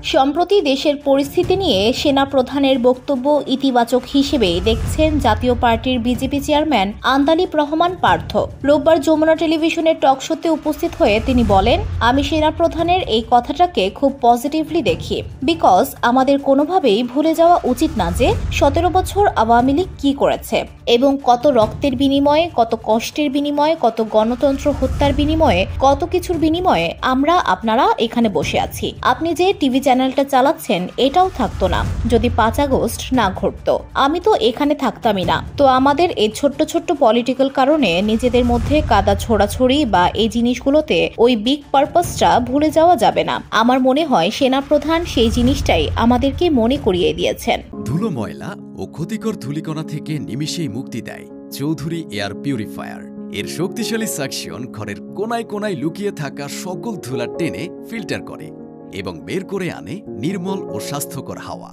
সম্প্রতি দেশের পরিস্থিতি নিয়ে সেনা প্রধানের বক্তব্য ইতিবাচক হিসেবেই দেখছেন জাতীয় পার্টির বিজেপি চেয়ারম্যান আন্দালিব রহমান পার্থ। রোববার যমুনা টেলিভিশনের টক শোতে উপস্থিত হয়ে তিনি বলেন, আমি সেনা প্রধানের এই কথাটাকে খুব পজিটিভলি দেখি, বিকজ আমাদের কোনোভাবেই ভুলে যাওয়া উচিত না যে 17 বছর আওয়ামী লীগ কি করেছে এবং কত রক্তের বিনিময়ে, কত কষ্টের বিনিময়ে, কত গণতন্ত্র হত্যার বিনিময়ে, কত কিছুর বিনিময়ে আমরা আপনারা এখানে বসে আছি। আপনি যে টিভি চ্যানেলটা চালাচ্ছেন এটাও থাকতো না যদি 5 আগস্ট না ঘটতো। আমি তো এখানে থাকতামই না। তো আমাদের এই ছোট্ট ছোট্ট পলিটিক্যাল কারণে নিজেদের মধ্যে কাদা ছোড়াছড়ি বা এই জিনিসগুলোতে ওই বিগ পারপাসটা ভুলে যাওয়া যাবে না। আমার মনে হয় সেনাপ্রধান সেই জিনিসটাই আমাদেরকে মনে করিয়ে দিয়েছেন। ধুলো, ময়লা ও ক্ষতিকর ধূলিকণা থেকে নিমিষেই মুক্তি দেয় চৌধুরী এয়ার পিউরিফায়ার। এর শক্তিশালী সাকশন ঘরের কোনায় কোনায় লুকিয়ে থাকা সকল ধুলা টেনে ফিল্টার করে এবং বের করে আনে নির্মল ও স্বাস্থ্যকর হাওয়া।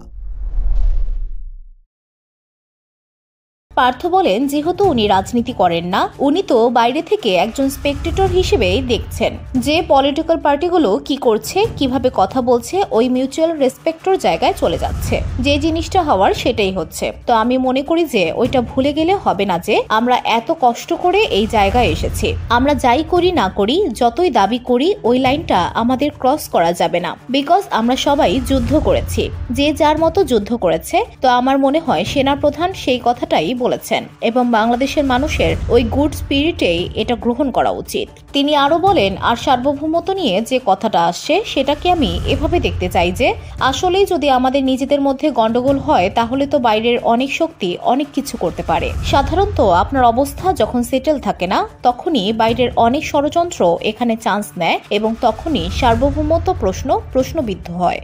পার্থ বলেন, যেহেতু উনি রাজনীতি করেন না, উনি তো বাইরে থেকে একজন স্পেকটেটর হিসেবেই দেখছেন যে পলিটিক্যাল পার্টিগুলো কি করছে, কিভাবে কথা বলছে, ওই মিউচুয়াল রেসপেক্টর জায়গায় চলে যাচ্ছে। যে জিনিসটা হওয়ার সেটাই হচ্ছে। তো আমি মনে করি যে ওইটা ভুলে গেলে হবে না যে আমরা এত কষ্ট করে এই জায়গায় এসেছি। আমরা যাই করি না করি, যতই দাবি করি, ওই লাইনটা আমাদের ক্রস করা যাবে না, বিকজ আমরা সবাই যুদ্ধ করেছি, যে যার মতো যুদ্ধ করেছে। তো আমার মনে হয় সেনাপ্রধান সেই কথাটাই বলেছেন এবং বাংলাদেশের মানুষের ওই গুড স্পিরিটেই এটা গ্রহণ করা উচিত। তিনি আরো বলেন, আর সার্বভৌমত্ব নিয়ে যে কথাটা আসছে সেটাকে আমি এভাবে দেখতে চাই যে আসলেই যদি আমাদের নিজেদের মধ্যে গন্ডগোল হয় তাহলে তো বাইরের অনেক শক্তি অনেক কিছু করতে পারে। সাধারণত আপনার অবস্থা যখন সেটেল থাকে না, তখনই বাইরের অনেক ষড়যন্ত্র এখানে চান্স নেয় এবং তখনই সার্বভৌমত্ব প্রশ্নবিদ্ধ হয়।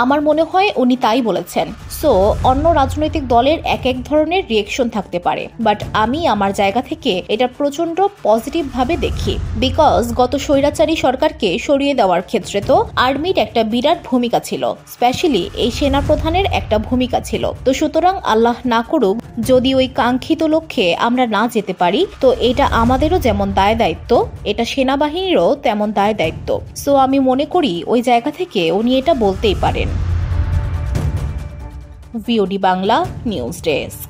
আমার মনে হয় উনি তাই বলেছেন। সো অন্য রাজনৈতিক দলের এক এক ধরনের রিয়েকশন থাকতে পারে, বাট আমি আমার জায়গা থেকে এটা প্রচন্ড পজিটিভ ভাবে দেখি, বিকজ গত স্বৈরাচারী সরকারকে সরিয়ে দেওয়ার ক্ষেত্রে তো আর্মির একটা বিরাট ভূমিকা ছিল, স্পেশালি এই সেনাপ্রধানের একটা ভূমিকা ছিল। তো সুতরাং আল্লাহ না করুক যদি ওই কাঙ্ক্ষিত লক্ষ্যে আমরা না যেতে পারি, তো এটা আমাদেরও যেমন দায় দায়িত্ব, এটা সেনাবাহিনীরও তেমন দায় দায়িত্ব। সো আমি মনে করি ওই জায়গা থেকে উনি এটা বলতেই পারেন। VOD Bangla news desk.